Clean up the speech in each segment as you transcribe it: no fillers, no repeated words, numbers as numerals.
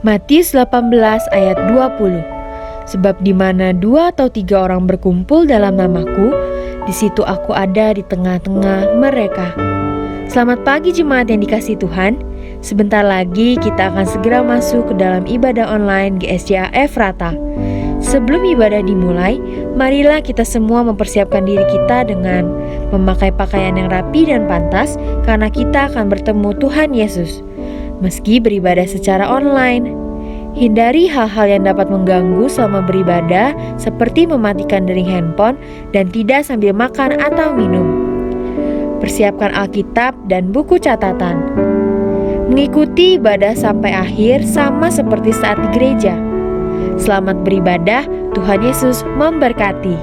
Matius 18 ayat 20. Sebab di mana 2 atau 3 orang berkumpul dalam namaku, di situ aku ada di tengah-tengah mereka. Selamat pagi jemaat yang dikasihi Tuhan. Sebentar lagi kita akan segera masuk ke dalam ibadah online GSJA Efrata. Sebelum ibadah dimulai, marilah kita semua mempersiapkan diri kita dengan memakai pakaian yang rapi dan pantas, karena kita akan bertemu Tuhan Yesus. Meski beribadah secara online, hindari hal-hal yang dapat mengganggu selama beribadah, seperti mematikan dering handphone dan tidak sambil makan atau minum. Persiapkan Alkitab dan buku catatan. Mengikuti ibadah sampai akhir sama seperti saat di gereja. Selamat beribadah, Tuhan Yesus memberkati.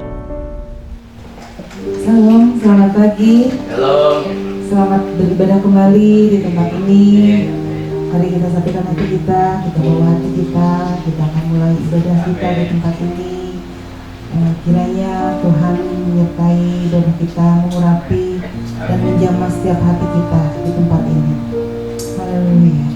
Salam, selamat pagi. Halo. Selamat beribadah kembali di tempat ini. Mari kita satukan hati kita bawa hati kita akan mulai ibadah kita di tempat ini. Kiranya Tuhan menyertai ibadah kita, mengurapi dan menjamah setiap hati kita di tempat ini. Haleluya.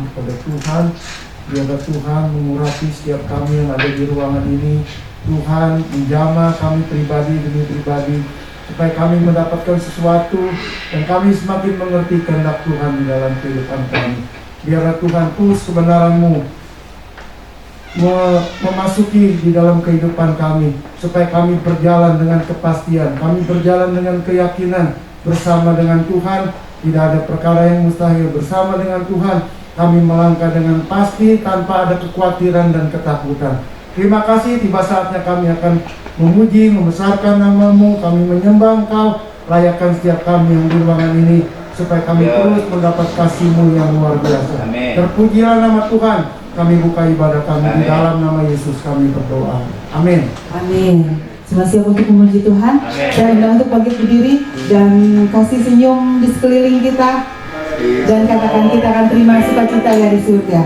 mohon kepada Tuhan, biarlah Tuhan mengurapi setiap kami yang ada di ruangan ini. Tuhan menjamah kami pribadi demi pribadi, supaya kami mendapatkan sesuatu dan kami semakin mengerti kehendak Tuhan di dalam kehidupan kami. Biarlah Tuhan tulus kebenaran-Mu memasuki di dalam kehidupan kami, supaya kami berjalan dengan kepastian, kami berjalan dengan keyakinan. Bersama dengan Tuhan tidak ada perkara yang mustahil. Bersama dengan Tuhan kami melangkah dengan pasti tanpa ada kekhawatiran dan ketakutan. Terima kasih, tiba saatnya kami akan memuji, membesarkan nama-Mu, kami menyembah Engkau. Layakkan setiap kami yang di ruangan ini, supaya kami terus mendapat kasih-Mu yang luar biasa. Amin. Terpujilah nama Tuhan. Kami buka ibadah kami di dalam nama Yesus kami berdoa. Amin. Amin. Semua siap untuk memuji Tuhan. Amin. Saya undang untuk bangkit berdiri dan kasih senyum di sekeliling kita, dan katakan kita akan terima sukacita dari surga.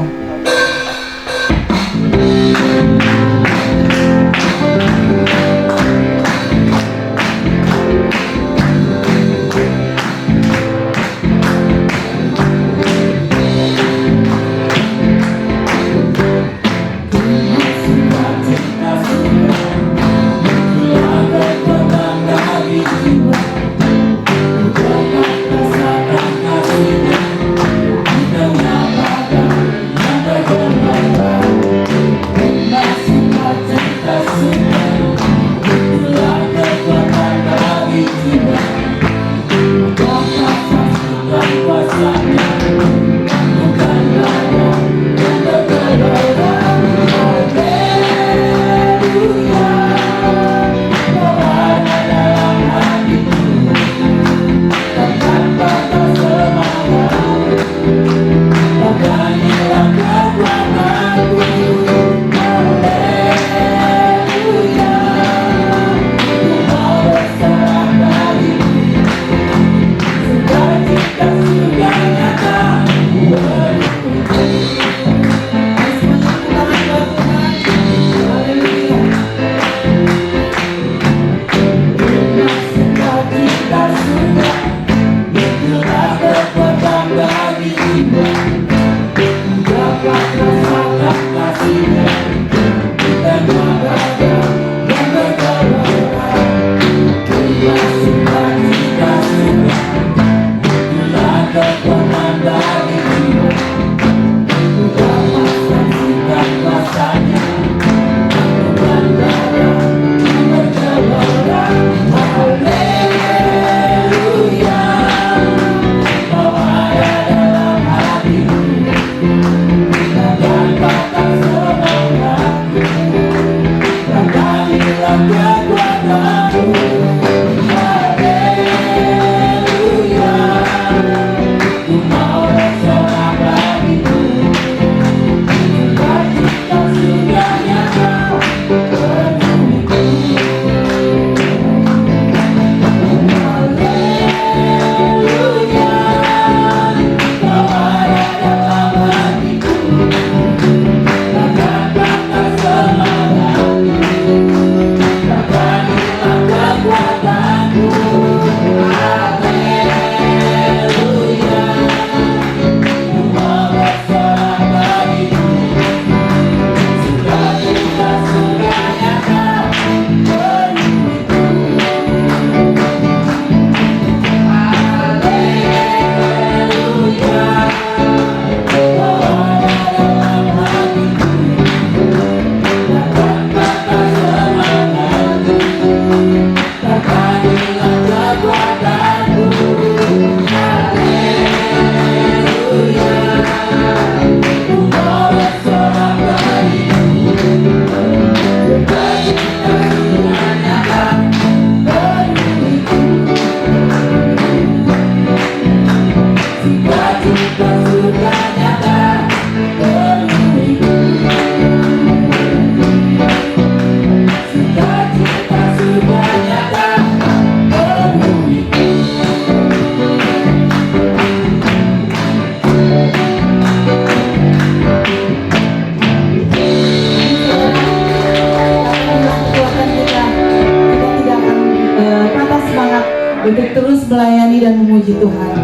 untuk terus melayani dan memuji Tuhan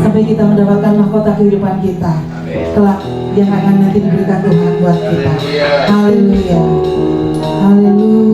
sampai kita mendapatkan mahkota kehidupan kita. kelak yang akan nanti diberikan Tuhan buat kita. Haleluya. Haleluya.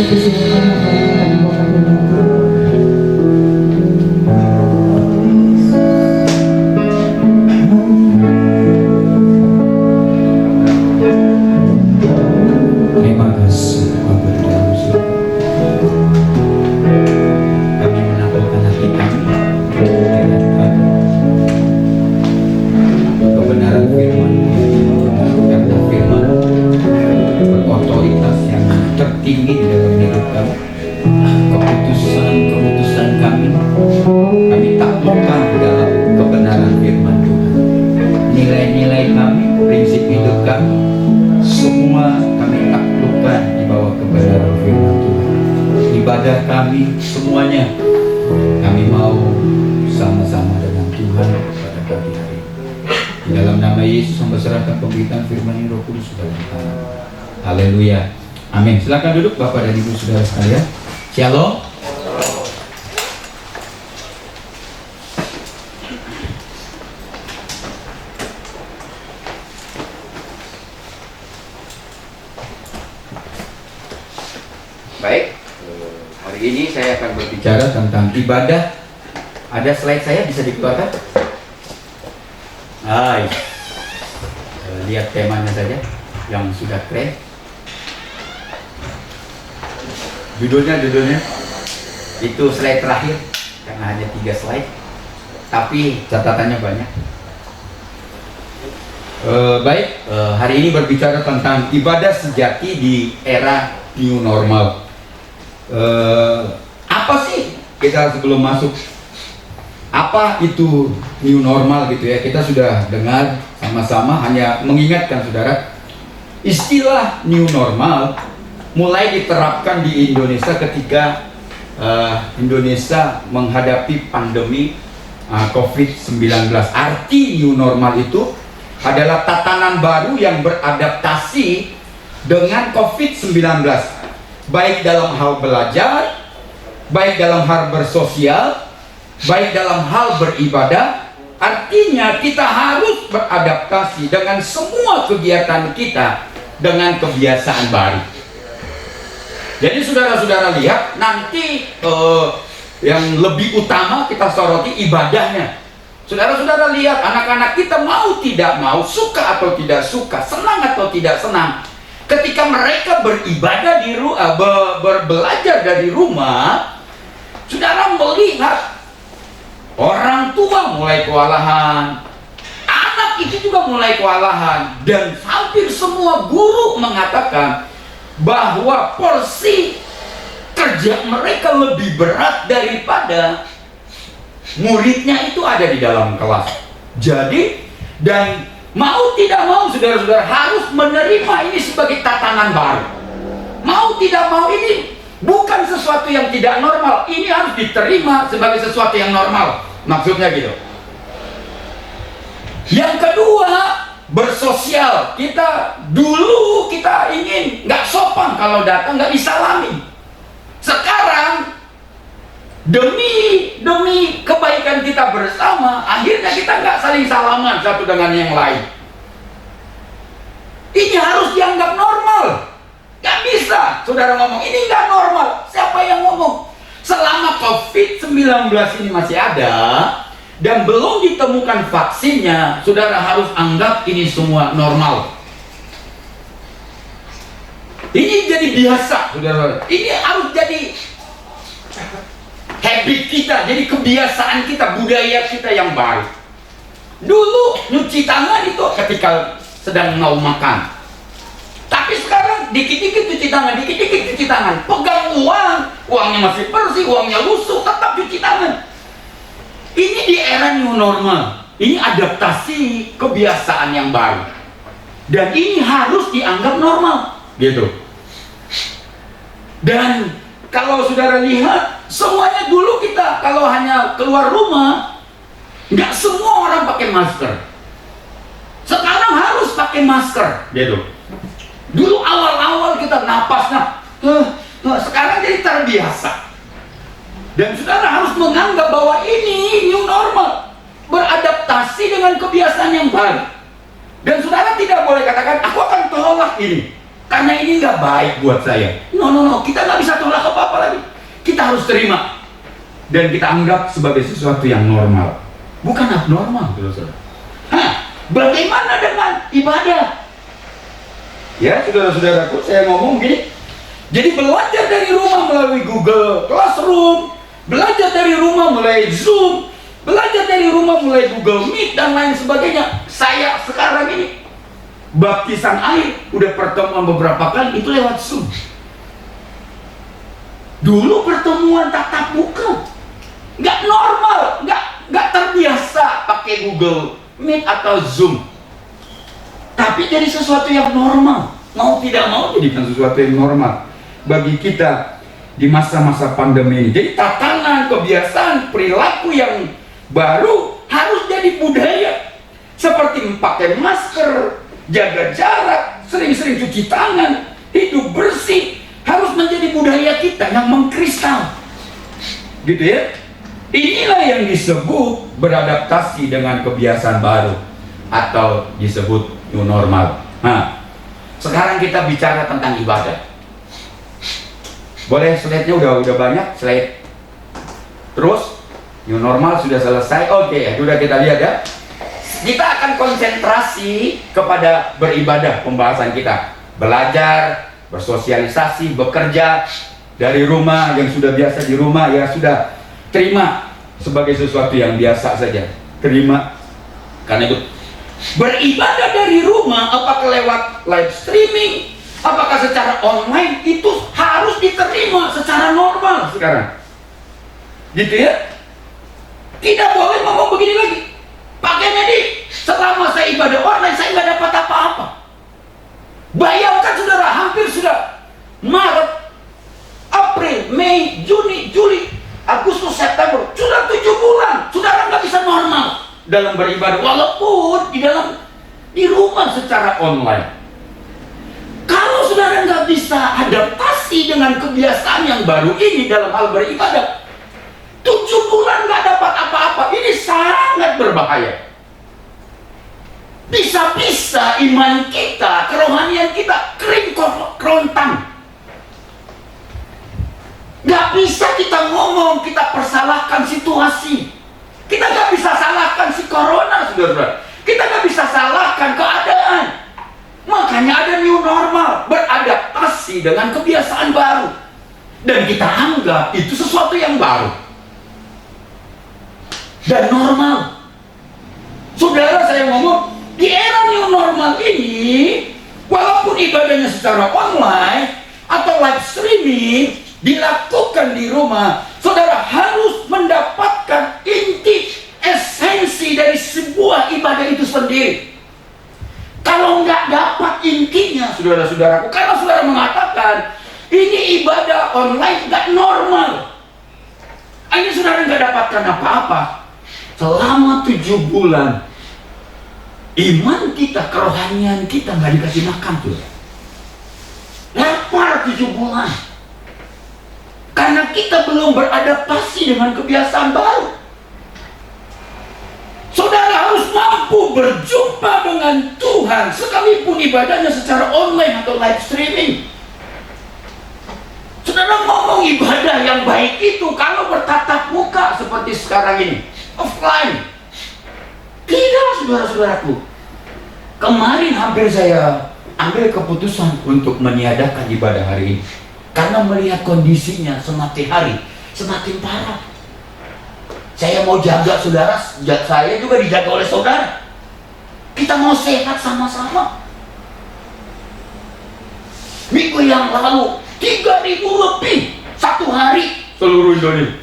Persilakan hamba yang akan membawakan firman Tuhan. Terima kasih Bapa di dalam surga. Kami menampakkan hati kami dengan kami kebenaran firman, karena firman berotoritas yang tertinggi di dalam hidup kami. Keputusan kami taklukkan dalam kebenaran firman Tuhan. Nilai-nilai kami, prinsip hidup kami, semua kami taklukkan di bawah kebenaran firman Tuhan. Ibadah kami semuanya kami mau sama-sama dengan Tuhan pada pagi hari ini. Di dalam nama Yesus hamba serahkan pemberitaan firman ini, Roh Kudus dalam tangan. Haleluya. Amin. Silakan duduk Bapak dan Ibu saudara sekalian. Shalom. Baik, hari ini saya akan berbicara tentang ibadah. Ada slide saya bisa dikeluarkan? Hai, lihat temanya saja yang sudah keren. Judulnya itu slide terakhir karena hanya 3 slide, tapi catatannya banyak. Baik, hari ini berbicara tentang ibadah sejati di era new normal. Apa sih kita sebelum masuk? Apa itu new normal gitu ya? Kita sudah dengar sama-sama, hanya mengingatkan saudara, istilah new normal mulai diterapkan di Indonesia ketika Indonesia menghadapi pandemi COVID-19. Arti new normal itu adalah tatanan baru yang beradaptasi dengan COVID-19, baik dalam hal belajar, baik dalam hal bersosial, baik dalam hal beribadah. Artinya kita harus beradaptasi dengan semua kegiatan kita dengan kebiasaan baru. Jadi saudara-saudara lihat, nanti yang lebih utama kita soroti ibadahnya. Saudara-saudara lihat, anak-anak kita mau tidak mau, suka atau tidak suka, senang atau tidak senang, ketika mereka beribadah di berbelajar dari rumah, saudara melihat orang tua mulai kewalahan, anak itu juga mulai kewalahan, dan hampir semua guru mengatakan bahwa porsi kerja mereka lebih berat daripada muridnya itu ada di dalam kelas. Jadi, dan mau tidak mau saudara-saudara harus menerima ini sebagai tatanan baru. Mau tidak mau ini bukan sesuatu yang tidak normal, ini harus diterima sebagai sesuatu yang normal. Maksudnya gitu. Yang kedua, bersosial. Dulu kita ingin nggak sopan kalau datang nggak disalami. Sekarang demi kebaikan kita bersama, akhirnya kita nggak saling salaman satu dengan yang lain. Ini harus dianggap normal. Nggak bisa saudara ngomong ini nggak normal. Siapa yang ngomong? Selama COVID-19 ini masih ada dan belum ditemukan vaksinnya, saudara harus anggap ini semua normal. Ini jadi biasa, saudara. Ini harus jadi habit kita, jadi kebiasaan kita, budaya kita yang baru. Dulu nyuci tangan itu ketika sedang mau makan. Tapi sekarang dikit-dikit cuci tangan, dikit-dikit cuci tangan. Pegang uangnya masih bersih, uangnya lusuh, tetap cuci tangan. Ini di era new normal. Ini adaptasi kebiasaan yang baru. Dan ini harus dianggap normal, gitu. Dan kalau saudara lihat, semuanya dulu kita kalau hanya keluar rumah, nggak semua orang pakai masker. Sekarang harus pakai masker, gitu. Dulu awal-awal kita napasnya, sekarang jadi terbiasa. Dan saudara harus menganggap bahwa ini new normal, beradaptasi dengan kebiasaan yang baru. Dan saudara tidak boleh katakan, aku akan tolak ini. karena ini nggak baik buat saya. No, kita nggak bisa tolak apa-apa lagi. Kita harus terima dan kita anggap sebagai sesuatu yang normal, bukan abnormal, saudara. Bagaimana dengan ibadah? Ya, saudara-saudaraku, saya ngomong gini. Jadi belajar dari rumah melalui Google Classroom, belajar dari rumah melalui Zoom, belajar dari rumah melalui Google Meet dan lain sebagainya. Saya sekarang ini baptisan air udah pertemuan beberapa kali itu lewat Zoom. Dulu pertemuan tatap muka, nggak normal, nggak terbiasa pakai Google Meet atau Zoom. Tapi jadi sesuatu yang normal, mau tidak mau jadikan sesuatu yang normal bagi kita di masa-masa pandemi ini. Jadi tatanan, kebiasaan, perilaku yang baru harus jadi budaya. Seperti pakai masker, jaga jarak, sering-sering cuci tangan, hidup bersih, harus menjadi budaya kita yang mengkristal. Gitu ya. Inilah yang disebut beradaptasi dengan kebiasaan baru atau disebut new normal. Nah, sekarang kita bicara tentang ibadah. Boleh slide-nya udah banyak slide. Terus new normal sudah selesai. Oke, sudah kita lihat ya. Kita akan konsentrasi kepada beribadah pembahasan kita. Belajar, bersosialisasi, bekerja dari rumah, yang sudah biasa di rumah ya sudah terima sebagai sesuatu yang biasa saja. Terima. Karena itu beribadah dari rumah, apakah lewat live streaming, apakah secara online, itu harus diterima secara normal sekarang. Gitu ya. Tidak boleh ngomong begini lagi. Pak Kennedy, selama saya ibadah online, saya nggak dapat apa-apa. Bayangkan saudara, hampir sudah Maret, April, Mei, Juni, Juli, Agustus, September, sudah 7 bulan. Saudara nggak bisa normal dalam beribadah, walaupun di rumah secara online. Kalau saudara nggak bisa adaptasi dengan kebiasaan yang baru ini dalam hal beribadah, 7 bulan nggak dapat apa-apa, ini sangat berbahaya. Bisa-bisa iman kita, kerohanian kita kering kerontang. Nggak bisa kita ngomong, kita persalahkan situasi. Kita nggak bisa salahkan si corona, saudara. Kita nggak bisa salahkan keadaan. Makanya ada new normal, beradaptasi dengan kebiasaan baru. Dan kita anggap itu sesuatu yang baru dan normal. Saudara, saya ngomong, di era new normal ini, walaupun ibadahnya secara online atau live streaming dilakukan di rumah, saudara harus mendapatkan inti esensi dari sebuah ibadah itu sendiri. Kalau nggak dapat intinya, saudara-saudaraku, karena saudara mengatakan ini ibadah online nggak normal, ini saudara nggak dapatkan apa-apa. Selama 7 bulan iman kita, kerohanian kita nggak dikasih makan tuh. Lapar 7 bulan karena kita belum beradaptasi dengan kebiasaan baru. Saudara harus mampu berjumpa dengan Tuhan sekalipun ibadahnya secara online atau live streaming. Saudara ngomong ibadah yang baik itu kalau bertatap muka seperti sekarang ini, offline. Tidak, saudara-saudaraku. Kemarin hampir saya ambil keputusan untuk meniadakan ibadah hari ini karena melihat kondisinya semakin hari semakin parah. Saya mau jaga saudara, saya juga dijaga oleh saudara. Kita mau sehat sama-sama. Minggu yang lalu 3.000 lebih satu hari seluruh Indonesia.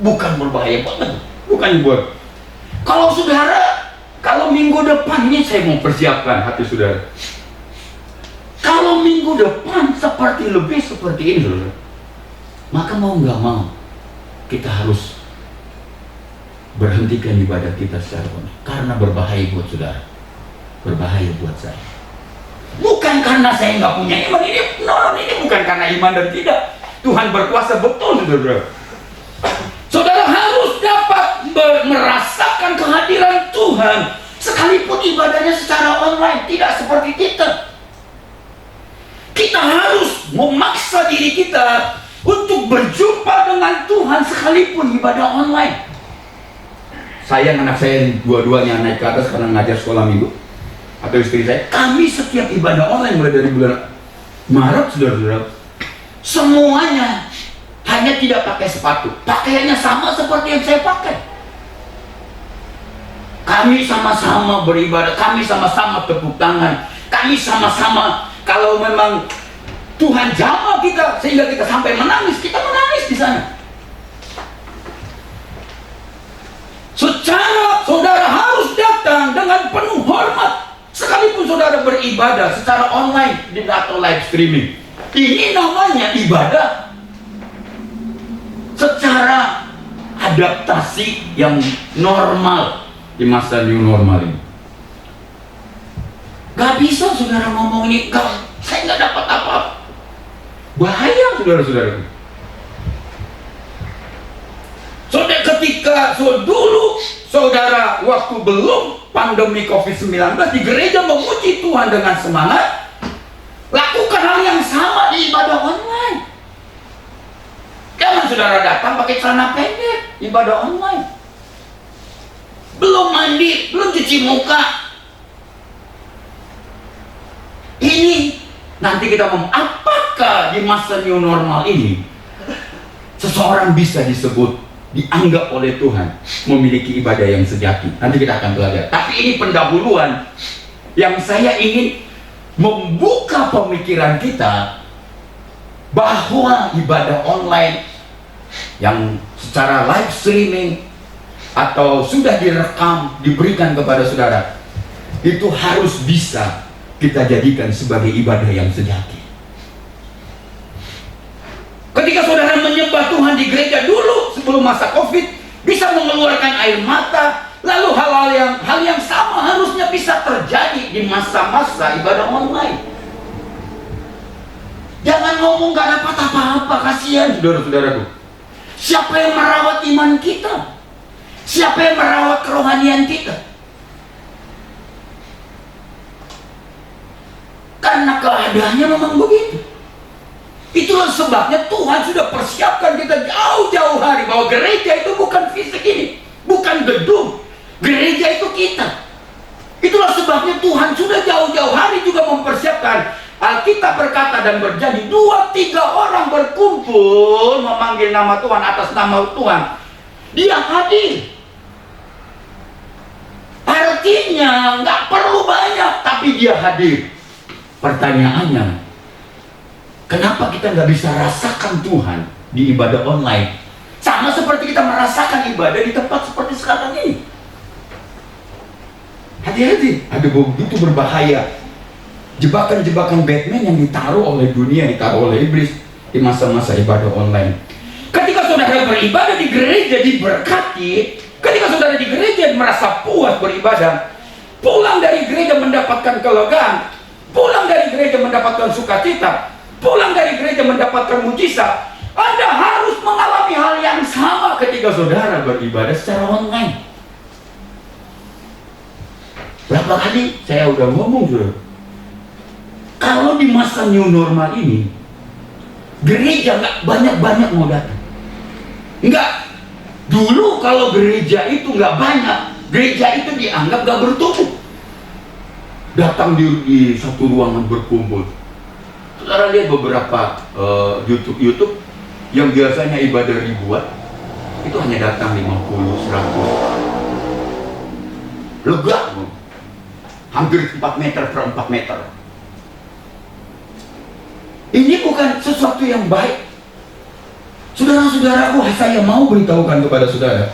Bukan berbahaya banget, bukan buat. Kalau saudara, kalau minggu depan ini saya mau persiapkan hati saudara. Kalau minggu depan lebih seperti ini, saudara, maka mau nggak mau kita harus berhentikan ibadah kita secara online karena berbahaya buat saudara, berbahaya buat saya. Bukan karena saya nggak punya iman, ini bukan karena iman dan tidak. Tuhan berkuasa betul, saudara. Saudara harus dapat merasakan kehadiran Tuhan sekalipun ibadahnya secara online, tidak seperti kita. memaksa diri kita untuk berjumpa dengan Tuhan sekalipun ibadah online. Saya, anak saya dua-duanya naik ke atas karena ngajar sekolah minggu, atau istri saya, kami setiap ibadah online mulai dari bulan Maret, saudara-saudara, semuanya hanya tidak pakai sepatu, pakaiannya sama seperti yang saya pakai. Kami sama-sama beribadah, kami sama-sama tepuk tangan, kami sama-sama, kalau memang Tuhan jamah kita sehingga kita sampai menangis, kita menangis di sana. Secara saudara harus datang dengan penuh hormat, sekalipun saudara beribadah secara online atau live streaming. Ini namanya ibadah secara adaptasi yang normal di masa new normal ini. Gak bisa saudara ngomong ini, saya nggak dapat apa-apa. Bahaya saudara-saudara. Ketika dulu saudara waktu belum pandemi COVID-19 di gereja memuji Tuhan dengan semangat, lakukan hal yang sama di ibadah online. Jangan saudara datang pakai celana pendek ibadah online, belum mandi, belum cuci muka. Ini nanti kita ngomong, apakah di masa new normal ini seseorang bisa disebut, dianggap oleh Tuhan memiliki ibadah yang sejati? Nanti kita akan belajar. Tapi ini pendahuluan yang saya ingin membuka pemikiran kita bahwa ibadah online yang secara live streaming atau sudah direkam diberikan kepada saudara, itu harus bisa kita jadikan sebagai ibadah yang sejati. Ketika saudara menyembah Tuhan di gereja dulu sebelum masa COVID, bisa mengeluarkan air mata, lalu hal yang sama harusnya bisa terjadi di masa-masa ibadah online. Jangan ngomong gak dapat apa-apa, kasihan saudara-saudaraku. Siapa yang merawat iman kita? Siapa yang merawat kerohanian kita? Karena keadaannya memang begitu. Itulah sebabnya Tuhan sudah persiapkan kita jauh-jauh hari bahwa gereja itu bukan fisik ini, bukan gedung. Gereja itu kita. Itulah sebabnya Tuhan sudah jauh-jauh hari juga mempersiapkan. Alkitab berkata dan berjanji, 2-3 orang berkumpul memanggil nama Tuhan, atas nama Tuhan, Dia hadir. Artinya nggak perlu banyak, tapi Dia hadir. Pertanyaannya, kenapa kita nggak bisa rasakan Tuhan di ibadah online? Sama seperti kita merasakan ibadah di tempat seperti sekarang ini. Hati-hati, ada begitu berbahaya jebakan-jebakan Batman yang ditaruh oleh dunia, ditaruh oleh iblis di masa-masa ibadah online. Ketika saudara beribadah di gereja diberkati, ketika saudara di gereja merasa puas beribadah, pulang dari gereja mendapatkan kelegaan, pulang dari gereja mendapatkan sukacita, pulang dari gereja mendapatkan mujizat, Anda harus mengalami hal yang sama ketika saudara beribadah secara online. Berapa kali saya udah ngomong, saudara, kalau di masa new normal ini gereja nggak banyak-banyak mau datang. Enggak. Dulu kalau gereja itu nggak banyak, gereja itu dianggap nggak bertumbuh. Datang di satu ruangan berkumpul. Saudara lihat beberapa YouTube yang biasanya ibadah ribuan, itu hanya datang 50, 100. Lega, hampir 4 meter per 4 meter. Ini bukan sesuatu yang baik. Saudara-saudaraku, saya mau beritahukan kepada saudara,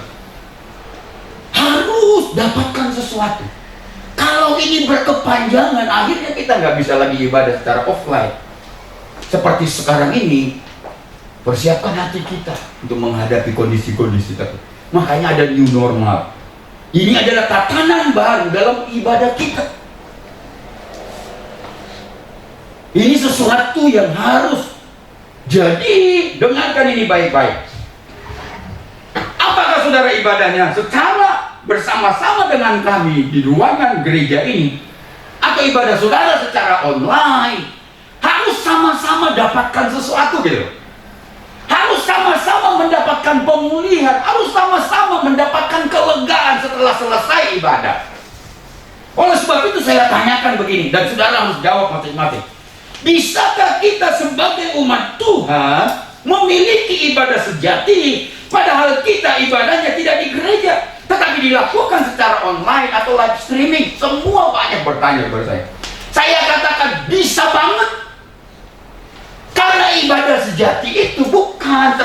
harus dapatkan sesuatu. Kalau ini berkepanjangan, akhirnya kita nggak bisa lagi ibadah secara offline. Seperti sekarang ini, persiapkan hati kita untuk menghadapi kondisi-kondisi tertentu. Makanya ada new normal. Ini adalah tatanan baru dalam ibadah kita. Ini sesuatu yang harus. Jadi, dengarkan ini baik-baik. Apakah saudara ibadahnya secara bersama-sama dengan kami di ruangan gereja ini, atau ibadah saudara secara online? Harus sama-sama sama-sama dapatkan sesuatu gitu. Harus sama-sama mendapatkan pemulihan, harus sama-sama mendapatkan kelegaan setelah selesai ibadah. Oleh sebab itu saya tanyakan begini, dan saudara harus jawab masing-masing. Bisakah kita sebagai umat Tuhan memiliki ibadah sejati, padahal kita ibadahnya tidak di gereja, tetapi dilakukan secara online atau live streaming? Semua banyak bertanya kepada saya. Saya katakan bisa banget. Karena ibadah sejati itu bukan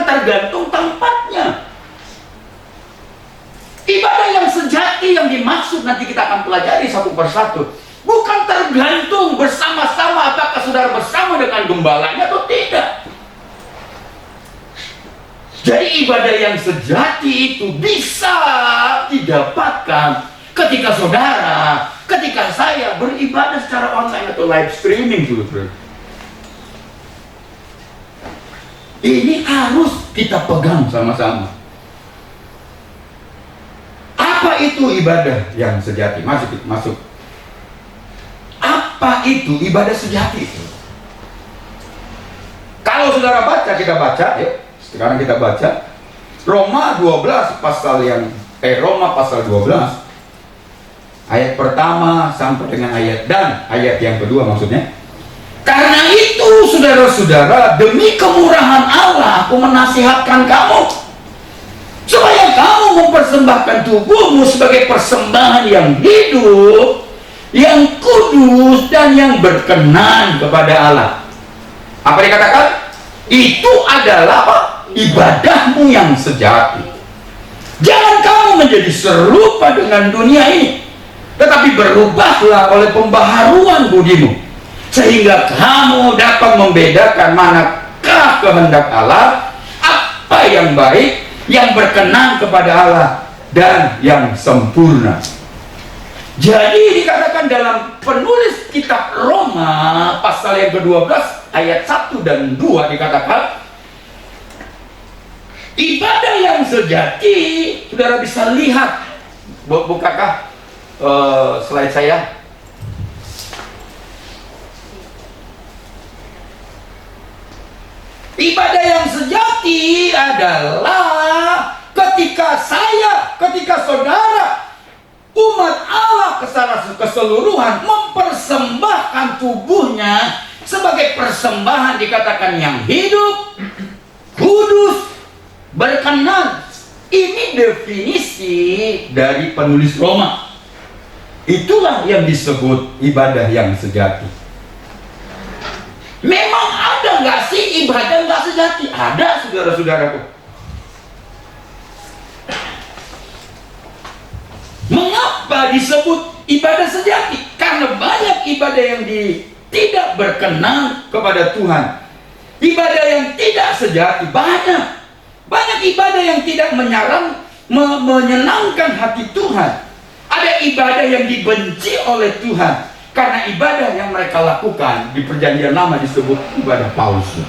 tergantung tempatnya. Ibadah yang sejati yang dimaksud nanti kita akan pelajari satu persatu, bukan tergantung bersama-sama apakah saudara bersama dengan gembalanya atau tidak. Jadi ibadah yang sejati itu bisa didapatkan ketika saya beribadah secara online atau live streaming dulu. Ini harus kita pegang sama-sama. Apa itu ibadah yang sejati? Masuk. Apa itu ibadah sejati? Kalau saudara baca, kita baca ya. Sekarang kita baca Roma 12 Roma pasal 12 ayat pertama sampai dengan ayat yang kedua maksudnya. Karena itu saudara-saudara, demi kemurahan Allah aku menasihatkan kamu supaya kamu mempersembahkan tubuhmu sebagai persembahan yang hidup, yang kudus, dan yang berkenan kepada Allah. Apa dikatakan? Itu adalah apa? Ibadahmu yang sejati. Jangan kamu menjadi serupa dengan dunia ini, tetapi berubahlah oleh pembaharuan budimu, sehingga kamu dapat membedakan manakah kehendak Allah, apa yang baik, yang berkenan kepada Allah, dan yang sempurna. Jadi dikatakan dalam penulis kitab Roma pasal yang ke-12 ayat 1 dan 2 dikatakan ibadah yang sejati. Saudara bisa lihat, bukakah slide saya? Ibadah yang sejati adalah ketika saudara, umat Allah secara keseluruhan mempersembahkan tubuhnya sebagai persembahan, dikatakan yang hidup, kudus, berkenan. Ini definisi dari penulis Roma. Itulah yang disebut ibadah yang sejati. Memang ada nggak sih ibadah nggak sejati? Ada, saudara-saudaraku. Mengapa disebut ibadah sejati? Karena banyak ibadah yang tidak berkenan kepada Tuhan. Ibadah yang tidak sejati banyak. Banyak ibadah yang tidak menyenangkan hati Tuhan. Ada ibadah yang dibenci oleh Tuhan. Karena ibadah yang mereka lakukan di perjanjian lama disebut ibadah palsu.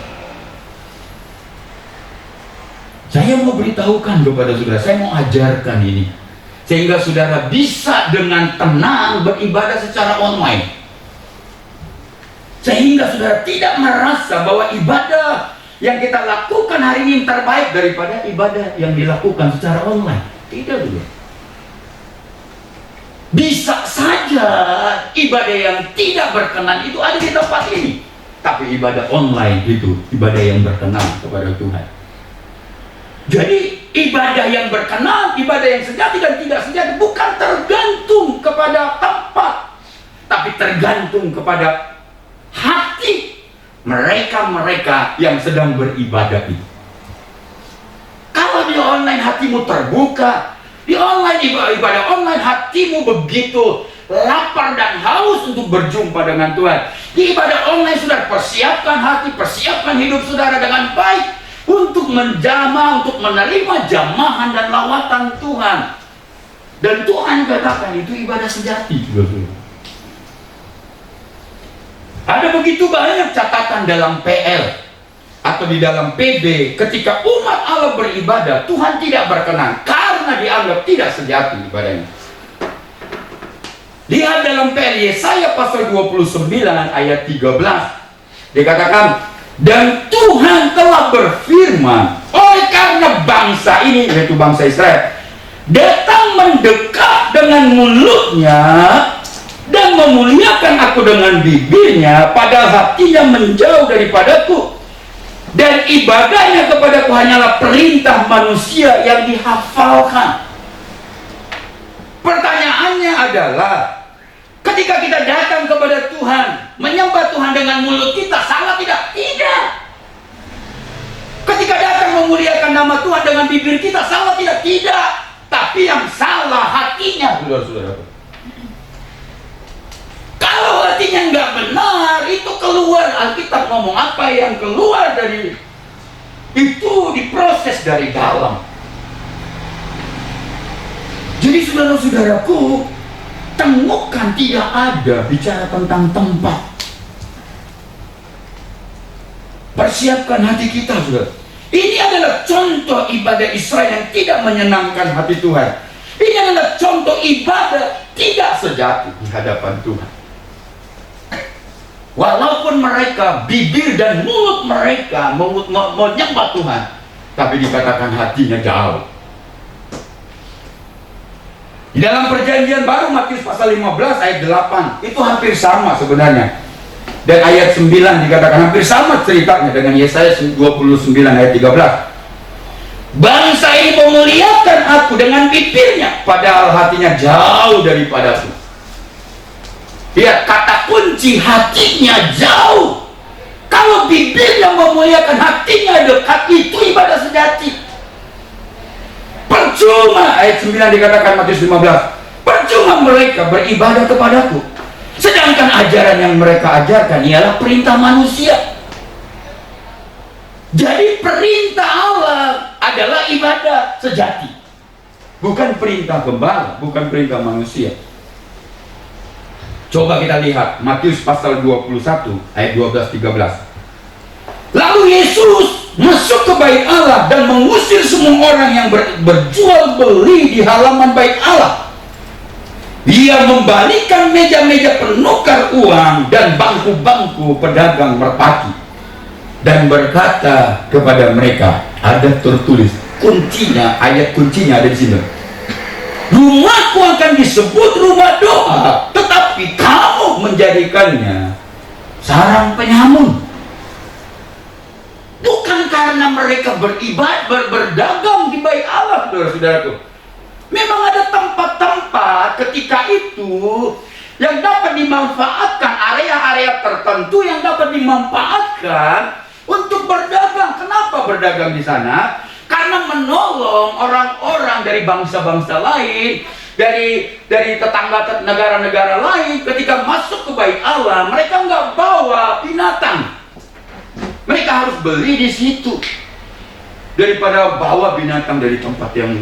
Saya mau beritahukan kepada saudara, saya mau ajarkan ini, sehingga saudara bisa dengan tenang beribadah secara online. Sehingga saudara tidak merasa bahwa ibadah yang kita lakukan hari ini terbaik daripada ibadah yang dilakukan secara online. Tidak dulu. Bisa saja ibadah yang tidak berkenan itu ada di tempat ini, tapi ibadah online itu ibadah yang berkenan kepada Tuhan. Jadi ibadah yang berkenan, ibadah yang sejati dan tidak sejati bukan tergantung kepada tempat, tapi tergantung kepada hati mereka-mereka yang sedang beribadah itu. Kalau di online hatimu terbuka, di online ibadah online hatimu begitu lapar dan haus untuk berjumpa dengan Tuhan. Di ibadah online saudara persiapkan hati, persiapkan hidup saudara dengan baik untuk menjamah, untuk menerima jamahan dan lawatan Tuhan. Dan Tuhan katakan itu ibadah sejati. Ada begitu banyak catatan dalam PL atau di dalam PB ketika umat Allah beribadah, Tuhan tidak berkenan karena dianggap tidak sejati ibadahnya. Lihat dalam PL Yesaya pasal 29 ayat 13. dikatakan, dan Tuhan telah berfirman, oleh karena bangsa ini, yaitu bangsa Israel, datang mendekat dengan mulutnya dan memuliakan aku dengan bibirnya, padahal hatinya menjauh daripadaku, dan ibadahnya kepadaku hanyalah perintah manusia yang dihafalkan. Pertanyaannya adalah, ketika kita datang kepada Tuhan, menyembah Tuhan dengan mulut kita, salah tidak? Tidak. Ketika datang memuliakan nama Tuhan dengan bibir kita, salah tidak? Tidak. Tapi yang salah hatinya, saudara-saudara. Kalau hatinya nggak benar, itu keluar. Alkitab ngomong apa yang keluar dari itu diproses dari dalam. Jadi saudara-saudaraku, temukan tidak ada bicara tentang tempat. Persiapkan hati kita, saudara. Ini adalah contoh ibadah Israel yang tidak menyenangkan hati Tuhan. Ini adalah contoh ibadah tidak sejati di hadapan Tuhan. Walaupun mereka, bibir dan mulut mereka menyembah Tuhan, tapi dikatakan hatinya jauh. Di dalam perjanjian baru, Matius pasal 15 ayat 8, itu hampir sama sebenarnya. Dan ayat 9 dikatakan hampir sama ceritanya dengan Yesaya 29 ayat 13. Bangsa ini memuliakan aku dengan bibirnya, padahal hatinya jauh daripadaku. Lihat, kata kunci hatinya jauh. Kalau bibirnya memuliakan, hatinya dekat, itu ibadah sejati. Percuma, ayat 9 dikatakan Matius 15, percuma mereka beribadah kepadaku, sedangkan ajaran yang mereka ajarkan ialah perintah manusia. Jadi perintah Allah adalah ibadah sejati, bukan perintah gembala, bukan perintah manusia. Coba kita lihat Matius pasal 21 ayat 12-13. Lalu Yesus masuk ke bait Allah dan mengusir semua orang yang berjual beli di halaman bait Allah. Dia membalikkan meja-meja penukar uang dan bangku-bangku pedagang merpati, dan berkata kepada mereka, ada tertulis kuncinya, ayat kuncinya ada di sini. Rumahku akan disebut rumah doa, tetapi kamu menjadikannya sarang penyamun. Bukan karena mereka beribadah, berdagang di bait Allah, saudara-saudaraku. Memang ada tempat-tempat ketika itu yang dapat dimanfaatkan, area-area tertentu yang dapat dimanfaatkan untuk berdagang. Kenapa berdagang di sana? Karena menolong orang-orang dari bangsa-bangsa lain, dari tetangga negara-negara lain. Ketika masuk ke bait Allah, mereka nggak bawa binatang. Mereka harus beli di situ daripada bawa binatang dari tempat yang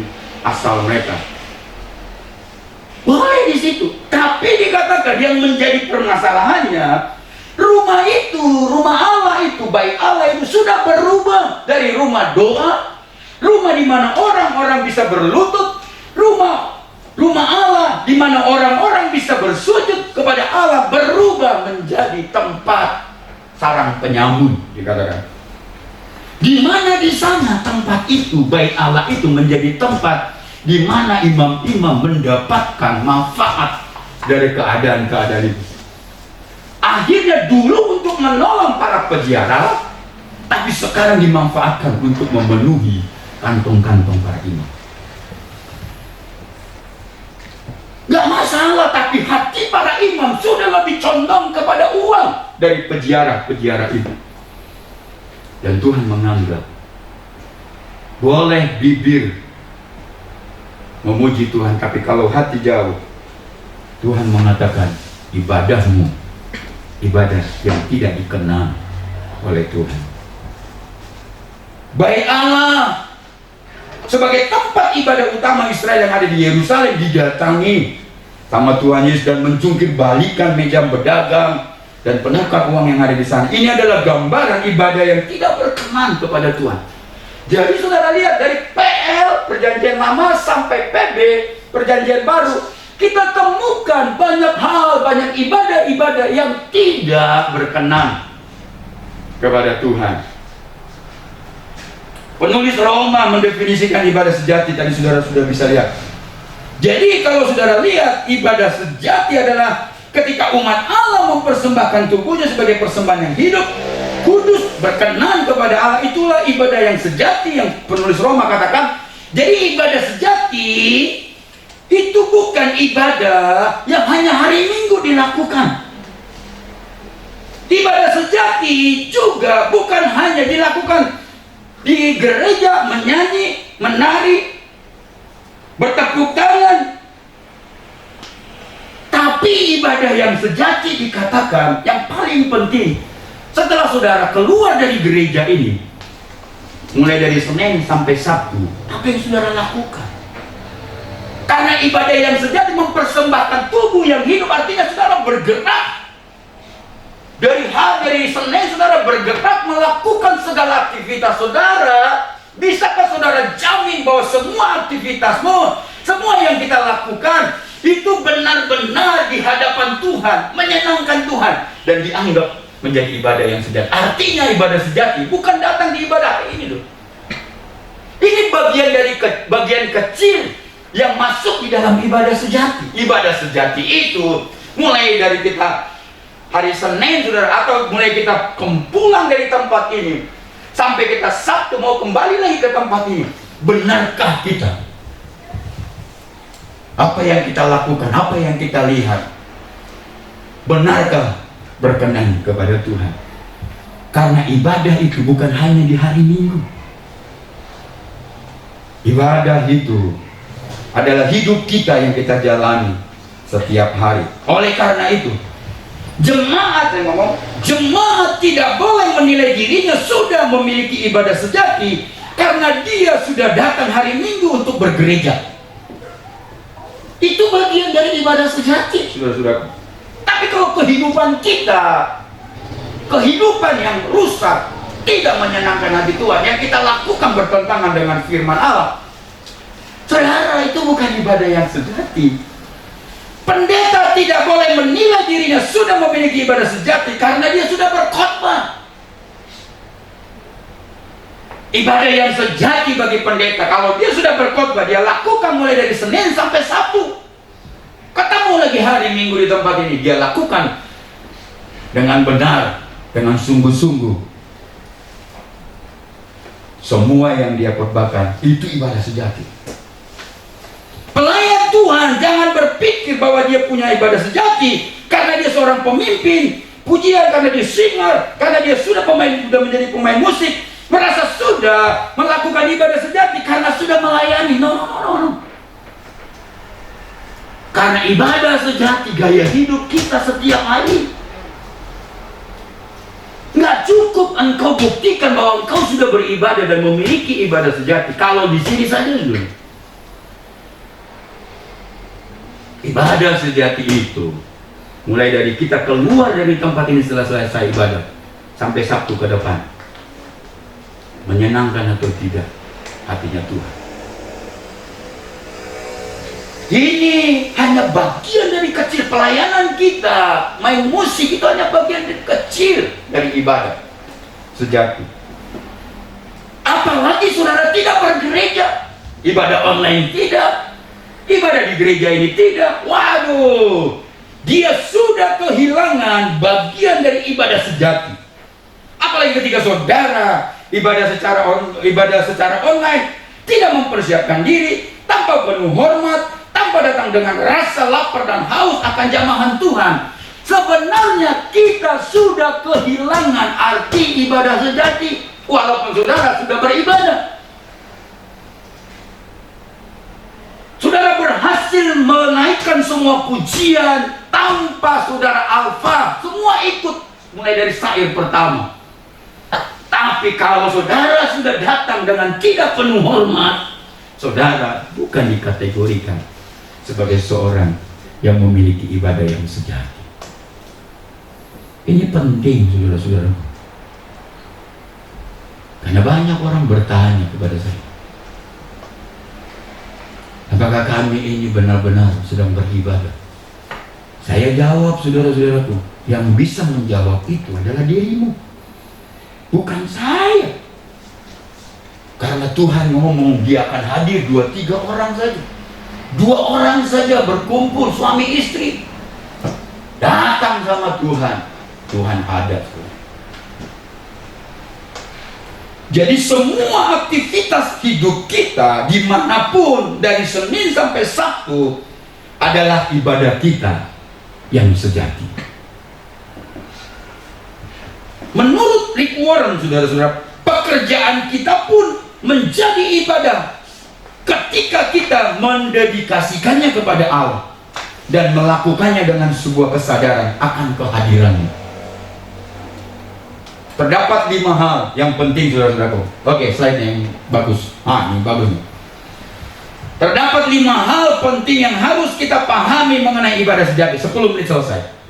asal mereka. Boleh di situ, tapi dikatakan yang menjadi permasalahannya, rumah itu, rumah Allah itu, bait Allah itu sudah berubah dari rumah doa, rumah di mana orang-orang bisa berlutut, rumah Allah di mana orang-orang bisa bersujud kepada Allah, berubah menjadi tempat sarang penyamun, dikatakan. Di mana di sana tempat itu, bait Allah itu menjadi tempat di mana imam-imam mendapatkan manfaat dari keadaan-keadaan itu. Akhirnya dulu untuk menolong para peziarah, tapi sekarang dimanfaatkan untuk memenuhi kantong-kantong para imam. Gak masalah, tapi hati para imam sudah lebih condong kepada uang dari peziarah-peziarah itu. Dan Tuhan menganggap boleh bibir memuji Tuhan, tapi kalau hati jauh, Tuhan mengatakan ibadahmu ibadah yang tidak dikenal oleh Tuhan. Bait Allah sebagai tempat ibadah utama Israel yang ada di Yerusalem didatangi sama Tuhan Yesus dan mencungkir balikan meja berdagang dan penukar uang yang ada di sana. Ini adalah gambaran ibadah yang tidak berkenan kepada Tuhan. Jadi saudara lihat dari PL Perjanjian Lama sampai PB Perjanjian Baru, kita temukan banyak hal, banyak ibadah-ibadah yang tidak berkenan kepada Tuhan. Penulis Roma mendefinisikan ibadah sejati, tadi saudara sudah bisa lihat. Jadi kalau saudara lihat, ibadah sejati adalah ketika umat Allah mempersembahkan tubuhnya sebagai persembahan yang hidup, kudus, berkenan kepada Allah. Itulah ibadah yang sejati yang penulis Roma katakan. Jadi ibadah sejati itu bukan ibadah yang hanya hari Minggu dilakukan. Ibadah sejati juga bukan hanya dilakukan di gereja, menyanyi, menari, bertepuk tangan. Tapi ibadah yang sejati dikatakan yang paling penting setelah saudara keluar dari gereja ini, mulai dari Senin sampai Sabtu, apa yang saudara lakukan? Karena ibadah yang sejati mempersembahkan tubuh yang hidup, artinya saudara bergerak. Dari Senin saudara bergerak melakukan segala aktivitas saudara. Bisakah saudara jamin bahwa semua aktivitasmu, semua yang kita lakukan itu benar-benar di hadapan Tuhan, menyenangkan Tuhan, dan dianggap menjadi ibadah yang sejati? Artinya ibadah sejati bukan datang di ibadah hari ini loh. Ini bagian kecil yang masuk di dalam ibadah sejati. Ibadah sejati itu mulai dari kita hari Senin saudara, atau mulai kita pulang dari tempat ini sampai kita Sabtu mau kembali lagi ke tempat ini. Benarkah kita? Apa yang kita lakukan, apa yang kita lihat, benarkah berkenan kepada Tuhan? Karena ibadah itu bukan hanya di hari Minggu. Ibadah itu adalah hidup kita yang kita jalani setiap hari. Oleh karena itu, jemaat tidak boleh menilai dirinya sudah memiliki ibadah sejati karena dia sudah datang hari Minggu untuk bergereja. Itu bagian dari ibadah sejati, saudara-saudara. Tapi kalau kehidupan kita, kehidupan yang rusak, tidak menyenangkan hati Tuhan, yang kita lakukan bertentangan dengan firman Allah, saudara, itu bukan ibadah yang sejati. Pendeta tidak boleh menilai dirinya sudah memiliki ibadah sejati karena dia sudah berkhotbah. Ibadah yang sejati bagi pendeta, kalau dia sudah berkhotbah, dia lakukan mulai dari Senin sampai Sabtu. Ketemu lagi hari Minggu di tempat ini, dia lakukan dengan benar, dengan sungguh-sungguh. Semua yang dia khotbahkan itu ibadah sejati. Pelayan Tuhan jangan berpikir bahwa dia punya ibadah sejati karena dia seorang pemimpin pujian, karena dia singer, karena dia sudah menjadi pemain musik, merasa sudah melakukan ibadah sejati karena sudah melayani. No. Karena ibadah sejati gaya hidup kita setiap hari. Nggak cukup engkau buktikan bahwa engkau sudah beribadah dan memiliki ibadah sejati kalau di sini saja dulu. Ibadah sejati itu mulai dari kita keluar dari tempat ini setelah selesai ibadah sampai Sabtu ke depan, menyenangkan atau tidak hatinya Tuhan. Ini hanya bagian dari kecil pelayanan kita. Main musik itu hanya bagian dari kecil dari ibadah sejati. Apalagi saudara tidak bergereja, ibadah online tidak, ibadah di gereja ini tidak. Waduh, dia sudah kehilangan bagian dari ibadah sejati. Apalagi ketika saudara ibadah secara online, tidak mempersiapkan diri, tanpa penuh hormat, tanpa datang dengan rasa lapar dan haus akan jamahan Tuhan. Sebenarnya kita sudah kehilangan arti ibadah sejati walaupun saudara sudah beribadah. Saudara berhasil menaikkan semua pujian tanpa saudara alfa, semua ikut mulai dari syair pertama. Tapi kalau saudara sudah datang dengan tidak penuh hormat, saudara bukan dikategorikan sebagai seorang yang memiliki ibadah yang sejati. Ini penting, saudara-saudara. Karena banyak orang bertanya kepada saya, apakah kami ini benar-benar sedang beribadah? Saya jawab, saudara-saudaraku, yang bisa menjawab itu adalah dirimu. bukan saya. Karena Tuhan ngomong Dia akan hadir 2-3 orang saja. 2 orang saja berkumpul, suami istri, datang sama Tuhan, Tuhan ada. Jadi semua aktivitas hidup kita dimanapun dari Senin sampai Sabtu adalah ibadah kita yang sejati. Menurut Rick Warren, saudara-saudara, pekerjaan kita pun menjadi ibadah ketika kita mendedikasikannya kepada Allah dan melakukannya dengan sebuah kesadaran akan kehadirannya. Terdapat 5 hal yang penting, saudara-saudaraku. Oke, slide-nya yang bagus. Ini bagus nih. Terdapat 5 hal penting yang harus kita pahami mengenai ibadah sejati. 10 menit selesai.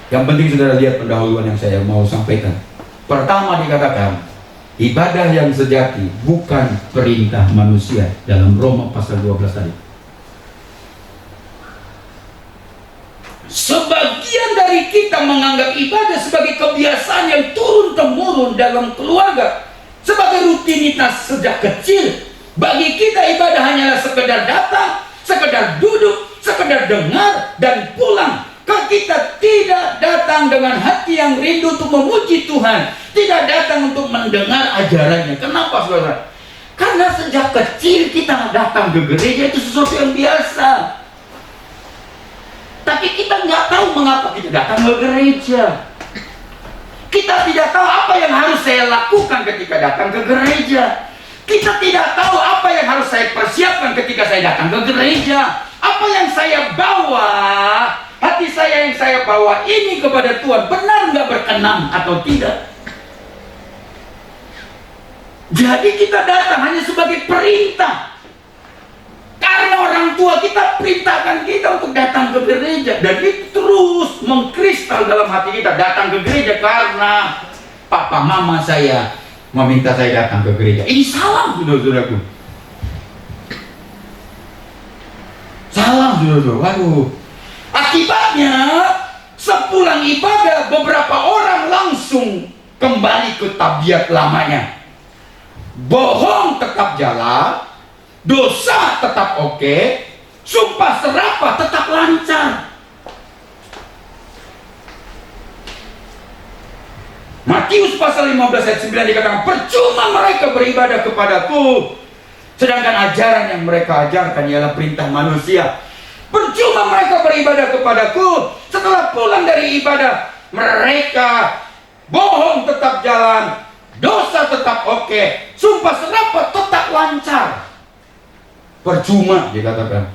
Yang penting saudara lihat pendahuluan yang saya mau sampaikan. Pertama dikatakan, ibadah yang sejati bukan perintah manusia dalam Roma pasal 12 tadi. Sebagian dari kita menganggap ibadah sebagai kebiasaan yang turun-temurun dalam keluarga, sebagai rutinitas sejak kecil. Bagi kita ibadah hanyalah sekedar datang, sekedar duduk, sekedar dengar dan pulang. Kita tidak datang dengan hati yang rindu untuk memuji Tuhan, tidak datang untuk mendengar ajarannya. Kenapa, saudara? Karena sejak kecil kita datang ke gereja itu sesuatu yang biasa. Tapi kita nggak tahu mengapa kita datang ke gereja. Kita tidak tahu apa yang harus saya lakukan ketika datang ke gereja. Kita tidak tahu apa yang harus saya persiapkan ketika saya datang ke gereja. Apa yang saya bawa, hati saya yang saya bawa ini kepada Tuhan benar nggak berkenan atau tidak. Jadi kita datang hanya sebagai perintah. Karena orang tua kita perintahkan kita untuk datang ke gereja, dan itu terus mengkristal dalam hati kita. Datang ke gereja karena papa mama saya meminta saya datang ke gereja. Ini salah, saudara-saudaraku. Salah, saudara-saudara. Waduh. Akibatnya sepulang ibadah beberapa orang langsung kembali ke tabiat lamanya. Bohong tetap jalan, dosa tetap oke, sumpah serapah tetap lancar. Matius pasal 15 ayat 9 dikatakan, percuma mereka beribadah kepadaku, sedangkan ajaran yang mereka ajarkan ialah perintah manusia. Percuma mereka beribadah kepadaku, setelah pulang dari ibadah mereka bohong tetap jalan, dosa tetap oke, sumpah serapah tetap lancar. Percuma dikatakan.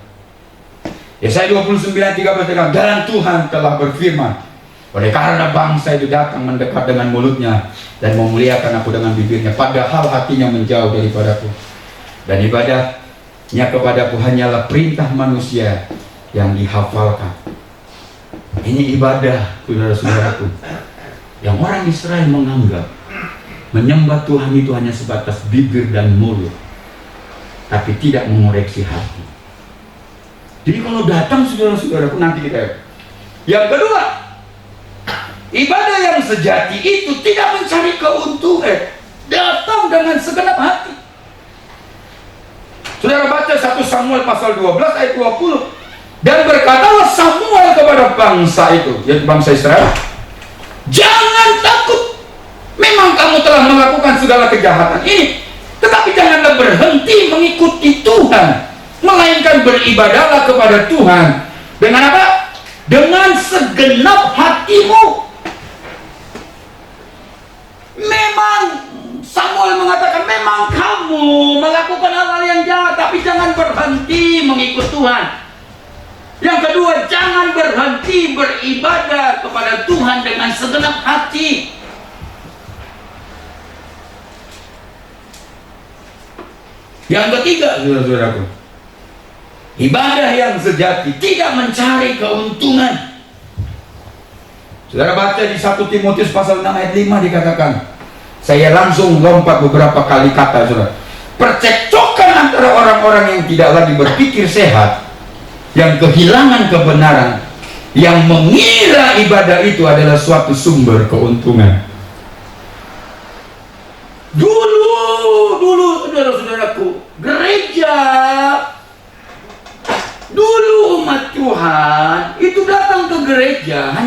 Yesaya 29:13 dikatakan, dan Tuhan telah berfirman, oleh karena bangsa itu datang mendekat dengan mulutnya dan memuliakan aku dengan bibirnya, padahal hatinya menjauh daripadaku, dan ibadahnya kepadaku hanyalah perintah manusia yang dihafalkan. Ini ibadah, saudara-saudaraku, yang orang Israel menganggap menyembah Tuhan itu hanya sebatas bibir dan mulut, tapi tidak mengoreksi hati. Jadi kalau datang, saudara-saudaraku, nanti kita. Yang kedua, ibadah yang sejati itu tidak mencari keuntungan, datang dengan segenap hati. Saudara baca 1 Samuel pasal 12 ayat 20. Dan berkatalah Samuel kepada bangsa itu, yaitu bangsa Israel, jangan takut, memang kamu telah melakukan segala kejahatan ini, tetapi janganlah berhenti mengikuti Tuhan, melainkan beribadahlah kepada Tuhan. Dengan apa? Dengan segenap hatimu. Memang Samuel mengatakan, memang kamu melakukan hal-hal yang jahat, tapi jangan berhenti mengikut Tuhan. Yang kedua, jangan berhenti beribadah kepada Tuhan dengan segenap hati. Yang ketiga, saudara-saudaraku, ibadah yang sejati tidak mencari keuntungan. Saudara baca di 1 Timotius pasal 6 ayat 5 dikatakan, saya langsung lompat beberapa kali kata, saudara. Percekcokan antara orang-orang yang tidak lagi berpikir sehat, yang kehilangan kebenaran, yang mengira ibadah itu adalah suatu sumber keuntungan.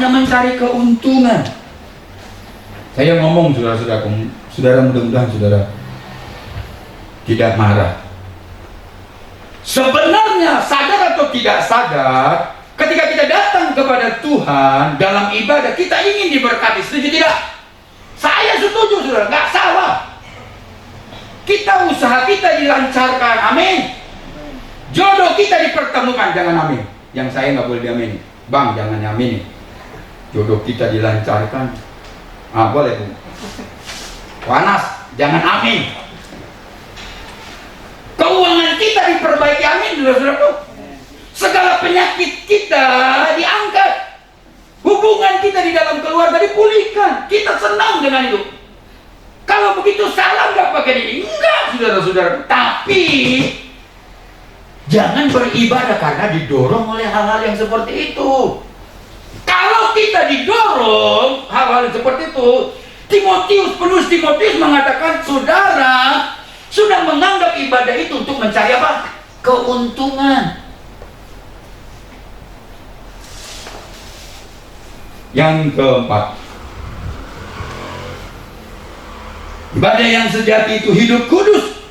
hanya mencari keuntungan. Saya ngomong saudara, mudah-mudahan saudara tidak marah. Sebenarnya sadar atau tidak sadar, ketika kita datang kepada Tuhan dalam ibadah, kita ingin diberkati. Setuju tidak? Saya setuju saudara, nggak salah. Kita usaha kita dilancarkan, amin. Jodoh kita dipertemukan, jangan amin. Yang saya nggak boleh diamin, bang jangan amin. Jodoh kita dilancarkan, boleh bu. Panas, jangan amin. Keuangan kita diperbaiki, amin saudara-saudaraku. Segala penyakit kita diangkat. Hubungan kita di dalam keluarga dipulihkan. Kita senang dengan itu. Kalau begitu salah nggak pakai ini? Enggak saudara-saudara. Tapi jangan beribadah karena didorong oleh hal-hal yang seperti itu. Kalau kita didorong hal-hal yang seperti itu, penulis Timotius mengatakan saudara sudah menganggap ibadah itu untuk mencari apa? Keuntungan. Yang keempat, ibadah yang sejati itu hidup kudus.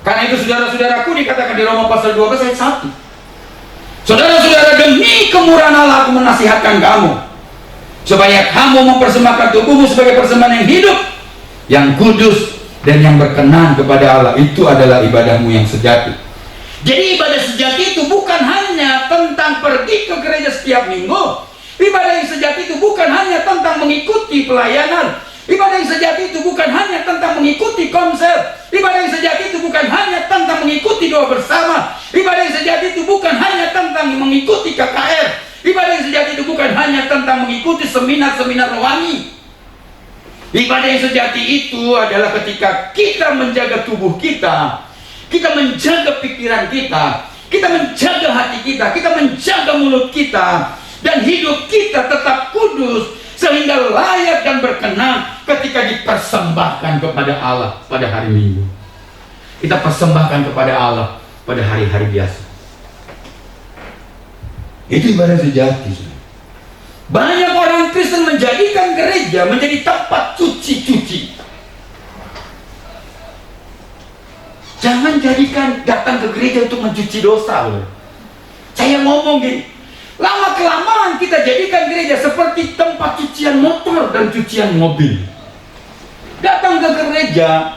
Karena itu saudara-saudaraku, dikatakan di Roma pasal 12 ayat 1. Saudara-saudara, demi kemurahan Allah aku menasihatkan kamu, supaya kamu mempersembahkan tubuhmu sebagai persembahan yang hidup, yang kudus, dan yang berkenan kepada Allah. Itu adalah ibadahmu yang sejati. Jadi ibadah sejati itu bukan hanya tentang pergi ke gereja setiap minggu. Ibadah yang sejati itu bukan hanya tentang mengikuti pelayanan. Ibadah yang sejati itu bukan hanya tentang mengikuti konser. Ibadah yang sejati itu bukan hanya tentang mengikuti doa bersama. Ibadah yang sejati itu bukan hanya tentang mengikuti KKR. Ibadah yang sejati itu bukan hanya tentang mengikuti seminar-seminar rohani. Ibadah yang sejati itu adalah ketika kita menjaga tubuh kita, kita menjaga pikiran kita, kita menjaga hati kita, kita menjaga mulut kita, dan hidup kita tetap kudus sehingga layak dan berkenan ketika dipersembahkan kepada Allah pada hari Minggu. Kita persembahkan kepada Allah pada hari-hari biasa. Itu ibadah sejati. Banyak orang Kristen menjadikan gereja menjadi tempat cuci-cuci. Jangan jadikan datang ke gereja untuk mencuci dosa. Saya ngomong gini, lama-kelamaan kita jadikan gereja seperti tempat cucian motor dan cucian mobil. Datang ke gereja,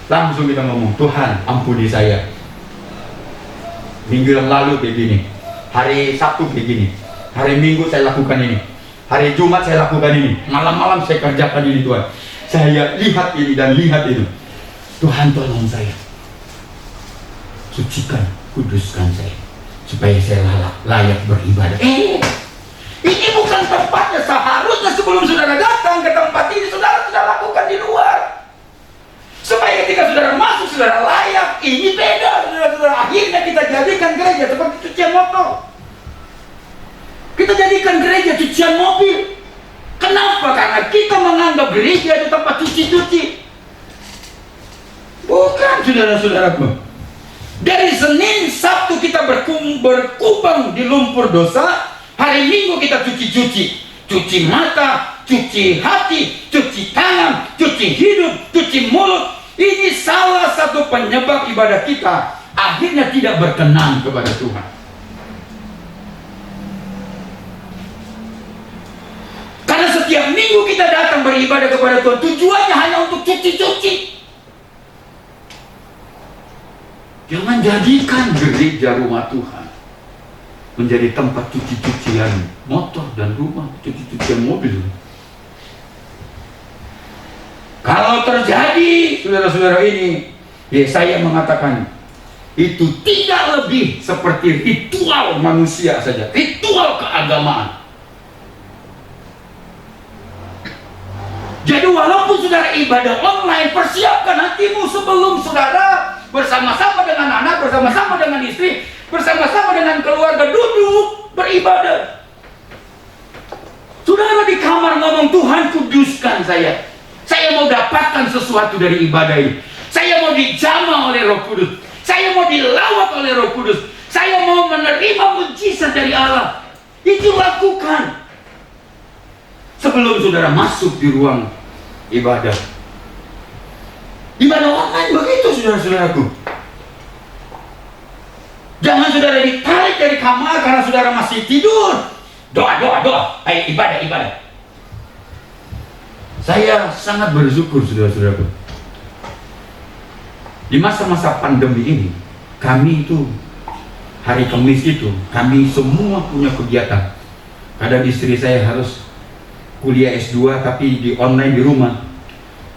langsung kita ngomong, Tuhan ampuni saya. Minggu yang lalu begini, hari Sabtu begini, hari Minggu saya lakukan ini, hari Jumat saya lakukan ini, malam-malam saya kerjakan ini Tuhan. Saya lihat ini dan lihat itu. Tuhan tolong saya, sucikan, kuduskan saya, supaya saya layak beribadah. Ini bukan tempatnya. Seharusnya sebelum saudara datang ke tempat ini, saudara sudah lakukan di luar, supaya ketika saudara masuk, saudara layak. Ini beda, saudara-saudara. Akhirnya kita jadikan gereja seperti cucian motor. Kita jadikan gereja cucian mobil. Kenapa? Karena kita menganggap gereja itu tempat cuci-cuci. Bukan, saudara-saudaraku. Dari Senin, Sabtu kita berkubang di lumpur dosa. Hari Minggu kita cuci-cuci. Cuci mata, cuci hati, cuci tangan, cuci hidup, cuci mulut. Ini salah satu penyebab ibadah kita akhirnya tidak berkenan kepada Tuhan. Karena setiap minggu kita datang beribadah kepada Tuhan, tujuannya hanya untuk cuci-cuci. Jangan jadikan gereja rumah Tuhan menjadi tempat cuci-cucian motor dan rumah, cuci-cucian mobil. Kalau terjadi, saudara-saudara ini, Yesaya mengatakan itu tidak lebih seperti ritual manusia saja, ritual keagamaan. Jadi walaupun saudara ibadah online, persiapkan hatimu sebelum saudara bersama-sama dengan anak, bersama-sama dengan istri, bersama-sama dengan keluarga duduk beribadah. Saudara di kamar ngomong, Tuhan kuduskan saya. Saya mau dapatkan sesuatu dari ibadah ini. Saya mau dijamah oleh Roh Kudus. Saya mau dilawat oleh Roh Kudus. Saya mau menerima mujizat dari Allah. Itu lakukan. sebelum saudara masuk di ruang ibadah. Ibadah online begitu, saudara-saudaraku. Jangan saudara ditarik dari kamar karena saudara masih tidur. Doa, doa, doa. Ayo ibadah, ibadah. Saya sangat bersyukur, saudara-saudaraku. Di masa-masa pandemi ini, kami itu hari Kamis itu, kami semua punya kegiatan. Kadang istri saya harus kuliah S2 tapi di online di rumah.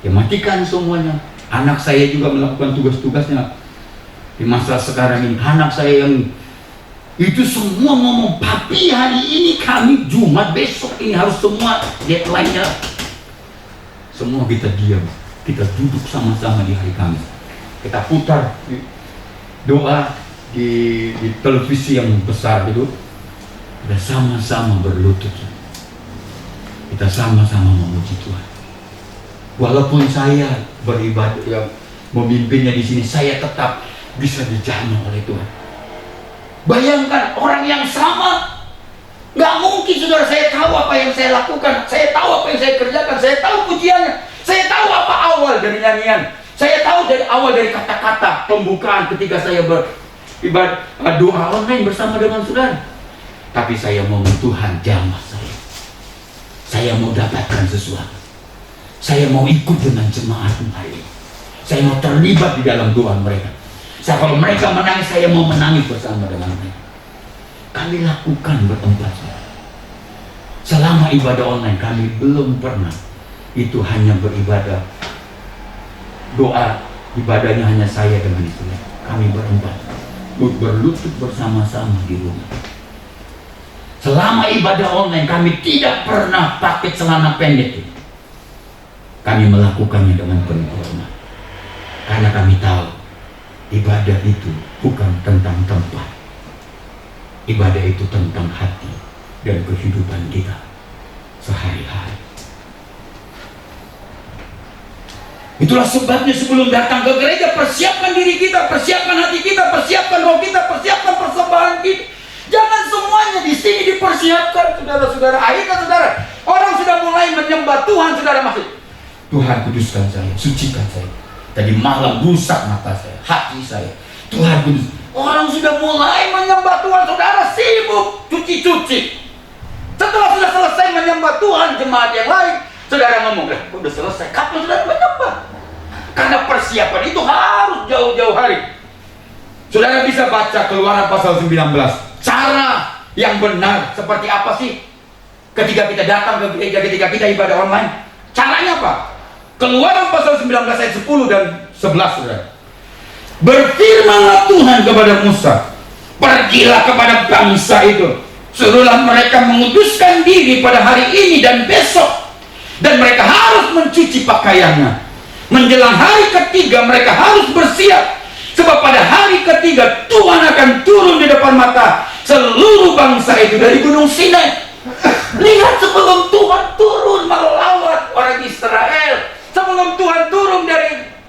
Ya matikan semuanya. Anak saya juga melakukan tugas-tugasnya. Di masa sekarang ini, anak saya yang itu semua ngomong, papi hari ini kami Jumat, besok ini harus semua deadline-nya. Semua kita diam, kita duduk sama-sama di hari Kamis. Kita putar doa di televisi yang besar itu. Kita sama-sama berlutut. Kita sama-sama memuji Tuhan. Walaupun saya beribadah yang memimpinnya di sini, saya tetap bisa dijamah oleh Tuhan. Bayangkan orang yang sama, nggak mungkin saudara. Saya tahu apa yang saya lakukan, saya tahu apa yang saya kerjakan, saya tahu pujiannya, saya tahu apa awal dari nyanyian, saya tahu dari awal dari kata-kata pembukaan ketika saya beribadah doa online bersama dengan saudara. Tapi saya mau Tuhan jamah saya. Saya mau dapatkan sesuatu. Saya mau ikut dengan jemaat hari ini. Saya mau terlibat di dalam doa mereka. Kalau mereka menangis, saya mau menangis bersama dengan mereka. Kami lakukan berempat. Selama ibadah online, kami belum pernah itu hanya beribadah. Doa ibadahnya hanya saya dengan istri. Kami berempat berlutut bersama-sama di rumah. Selama ibadah online, kami tidak pernah pakai celana pendek. Kami melakukannya dengan penuh hormat. Karena kami tahu ibadah itu bukan tentang tempat. Ibadah itu tentang hati dan kehidupan kita sehari-hari. Itulah sebabnya sebelum datang ke gereja, persiapkan diri kita, persiapkan hati kita, persiapkan roh kita, persiapkan persembahan kita. Jangan semuanya di sini dipersiapkan, saudara-saudara. Akhirnya saudara, orang sudah mulai menyembah Tuhan, saudara masih, Tuhan kuduskan saya, sucikan saya. Tadi malam rusak mata saya, hati saya. Tuhan kudus. Orang sudah mulai menyembah Tuhan, saudara sibuk cuci-cuci. Setelah sudah selesai menyembah Tuhan, jemaat yang lain, saudara ngomong, udah selesai, kapan saudara menyembah? Karena persiapan itu harus jauh-jauh hari. Saudara bisa baca Keluaran pasal 19. Cara yang benar seperti apa sih ketika kita datang ke gereja, ketika kita ibadah online? Caranya apa? Keluaran pasal 19 ayat 10 dan 11, saudara. Berfirmanlah Tuhan kepada Musa, pergilah kepada bangsa itu, suruhlah mereka menguduskan diri pada hari ini dan besok, dan mereka harus mencuci pakaiannya. Menjelang hari ketiga mereka harus bersiap, sebab pada hari ketiga Tuhan akan turun di depan mata seluruh bangsa itu dari Gunung Sinai. Lihat, sebelum Tuhan turun melawat orang Israel, sebelum Tuhan turun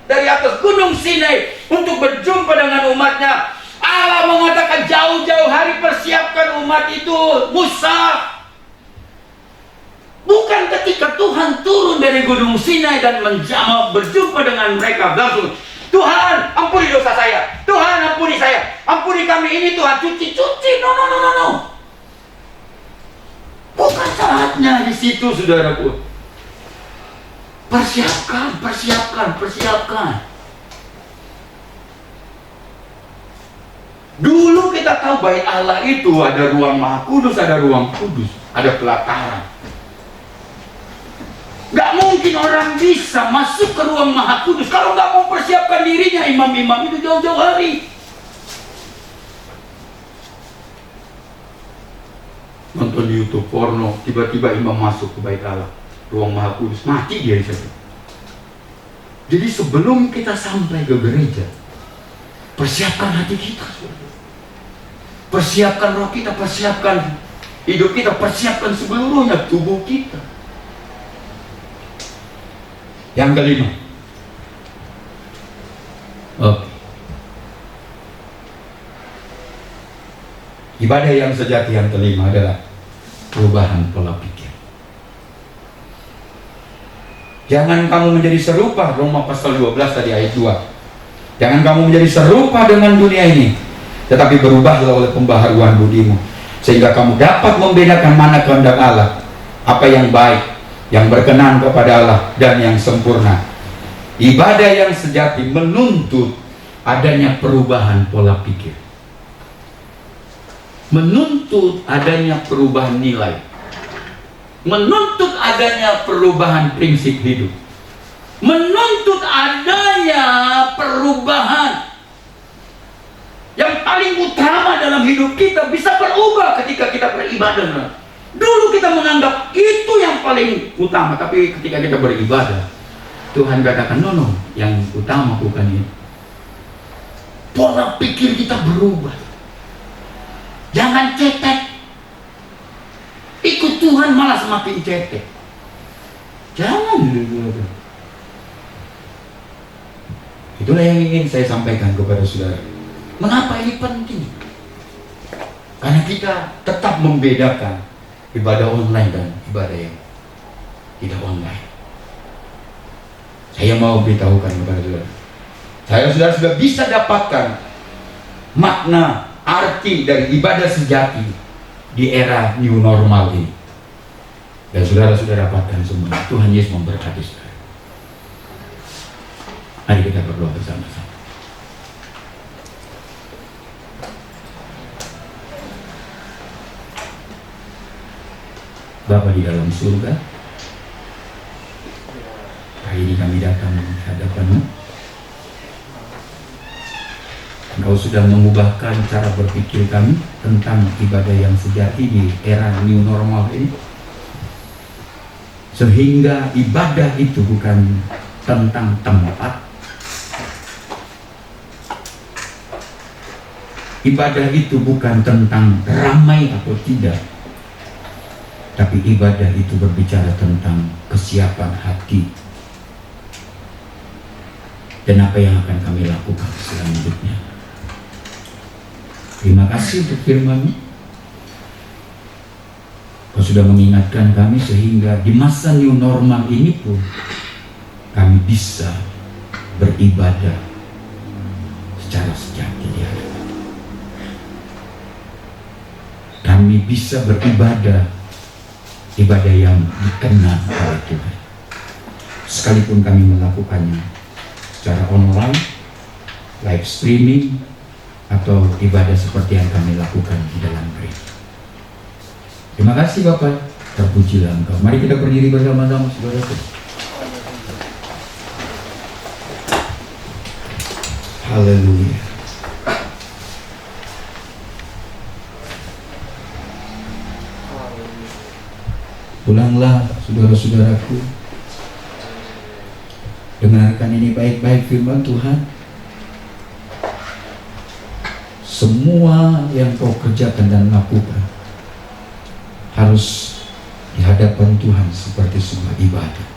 dari atas Gunung Sinai untuk berjumpa dengan umatnya, Allah mengatakan jauh-jauh hari persiapkan umat itu. Musa, bukan ketika Tuhan turun dari Gunung Sinai dan berjumpa dengan mereka langsung, Tuhan ampuni dosa saya, Tuhan ampuni saya, ampuni kami ini Tuhan, cuci-cuci. No. Bukan saatnya di situ, saudaraku. Persiapkan. Dulu kita tahu bait Allah itu ada ruang Maha Kudus, ada ruang kudus, ada pelataran. Gak mungkin orang bisa masuk ke ruang Maha Kudus kalau gak mau persiapkan dirinya. Imam-imam itu jauh-jauh hari. Nonton di YouTube porno, tiba-tiba imam masuk ke bait Allah, ruang Maha Kudus, mati dia di situ. Jadi sebelum kita sampai ke gereja, persiapkan hati kita, persiapkan roh kita, persiapkan hidup kita, persiapkan seluruhnya tubuh kita. Yang kelima, ibadah yang sejati yang kelima adalah perubahan pola pikir. Jangan kamu menjadi serupa, Roma pasal 12 tadi ayat 2. Jangan kamu menjadi serupa dengan dunia ini, tetapi berubahlah oleh pembaharuan budimu, sehingga kamu dapat membedakan mana kehendak Allah, apa yang baik, yang berkenan kepada Allah, dan yang sempurna. Ibadah yang sejati menuntut adanya perubahan pola pikir, menuntut adanya perubahan nilai, menuntut adanya perubahan prinsip hidup, menuntut adanya perubahan yang paling utama dalam hidup kita bisa berubah ketika kita beribadah. Dulu kita menganggap itu yang paling utama, tapi ketika kita beribadah, Tuhan katakan, no, yang utama bukan itu. Pola pikir kita berubah. Jangan cetek. Ikut Tuhan malah semakin cetek. Jangan. Itulah yang ingin saya sampaikan kepada saudara. Mengapa ini penting? Karena kita tetap membedakan ibadah online dan ibadah yang tidak online. Saya mau beritahukan kepada saudara, saudara sudah bisa dapatkan makna arti dari ibadah sejati di era new normal ini. Dan saudara sudah dapatkan semua. Tuhan Yesus memberkati saudara. Mari kita berdoa bersama-sama. Bapa di dalam surga, hari ini kami datang di hadapan-Mu. Engkau sudah mengubahkan cara berpikir kami tentang ibadah yang sejati di era new normal ini, sehingga ibadah itu bukan tentang tempat, ibadah itu bukan tentang ramai atau tidak, tapi ibadah itu berbicara tentang kesiapan hati dan apa yang akan kami lakukan selanjutnya. Terima kasih untuk firman-Mu. Kau sudah mengingatkan kami sehingga di masa new normal ini pun kami bisa beribadah secara sejati di hadapan. Kami bisa beribadah ibadah yang dikenal oleh Tuhan, sekalipun kami melakukannya secara online, live streaming, atau ibadah seperti yang kami lakukan di dalam gereja. Terima kasih Bapak, terpujilah Engkau. Mari kita berdiri bersama-sama saudaraku. Haleluya. Pulanglah saudara-saudaraku, dengarkan ini baik-baik firman Tuhan. Semua yang kau kerjakan dan lakukan harus di hadapan Tuhan seperti sebuah ibadah.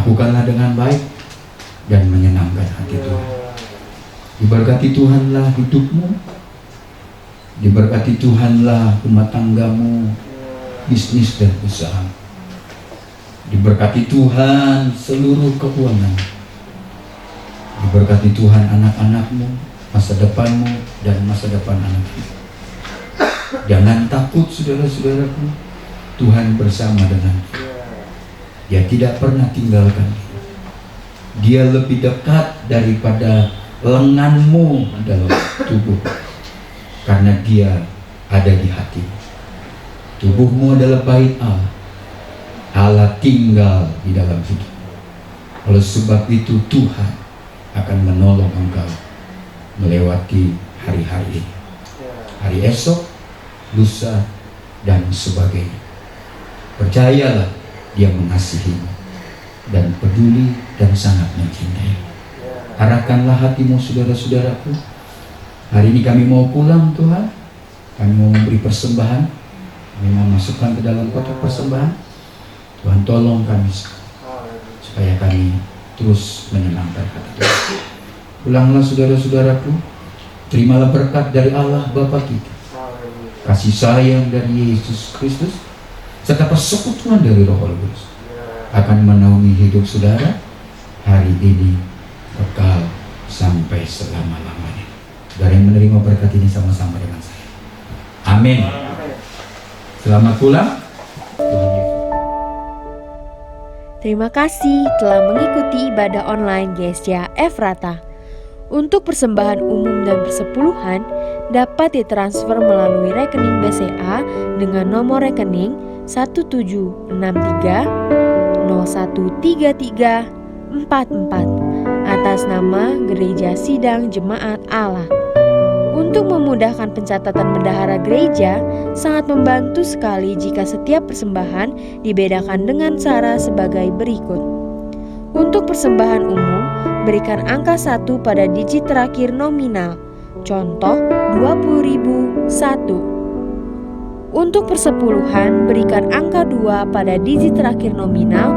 Lakukanlah dengan baik dan menyenangkan hati Tuhan. Diberkati Tuhanlah hidupmu, diberkati Tuhanlah rumah tanggamu, bisnis dan usaha. Diberkati Tuhan seluruh keuangan. Diberkati Tuhan anak-anakmu, masa depanmu, dan masa depan anakmu. Jangan takut saudara-saudaraku, Tuhan bersama dengan Dia tidak pernah tinggalkan. Dia lebih dekat daripada lenganmu dalam tubuh, karena Dia ada di hatimu. Tubuhmu adalah bait Allah. Allah tinggal di dalam hidup. Oleh sebab itu Tuhan akan menolong engkau melewati hari-hari ini, hari esok, lusa, dan sebagainya. Percayalah, Dia mengasihimu dan peduli dan sangat mencintai. Arahkanlah hatimu saudara-saudaraku. Hari ini kami mau pulang Tuhan. Kami mau memberi persembahan. Kami mau masukkan ke dalam kotak persembahan. Tuhan tolong kami supaya kami terus menyenangkan hati Tuhan. Pulanglah saudara-saudaraku, terimalah berkat dari Allah Bapa kita, kasih sayang dari Yesus Kristus, serta persekutuan dari Roh Kudus akan menaungi hidup saudara hari ini kekal sampai selama-lamanya. Saudara yang menerima berkat ini sama-sama dengan saya. Amin. Selamat pulang. Tuhan Yesus. Terima kasih telah mengikuti ibadah online GSCA Efrata. Untuk persembahan umum dan persepuluhan dapat ditransfer melalui rekening BCA dengan nomor rekening 1763013344 atas nama Gereja Sidang Jemaat Allah. Untuk memudahkan pencatatan bendahara gereja, sangat membantu sekali jika setiap persembahan dibedakan dengan cara sebagai berikut. Untuk persembahan umum, berikan angka 1 pada digit terakhir nominal. Contoh 20.000 1. Untuk persepuluhan, berikan angka 2 pada digit terakhir nominal.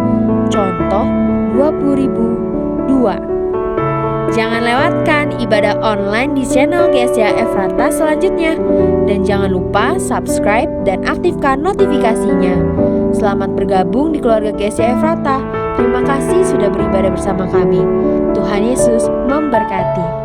Contoh 20.000 2. Jangan lewatkan ibadah online di channel GSCA Efrata selanjutnya. Dan jangan lupa subscribe dan aktifkan notifikasinya. Selamat bergabung di keluarga GSCA Efrata. Terima kasih sudah beribadah bersama kami. Tuhan Yesus memberkati.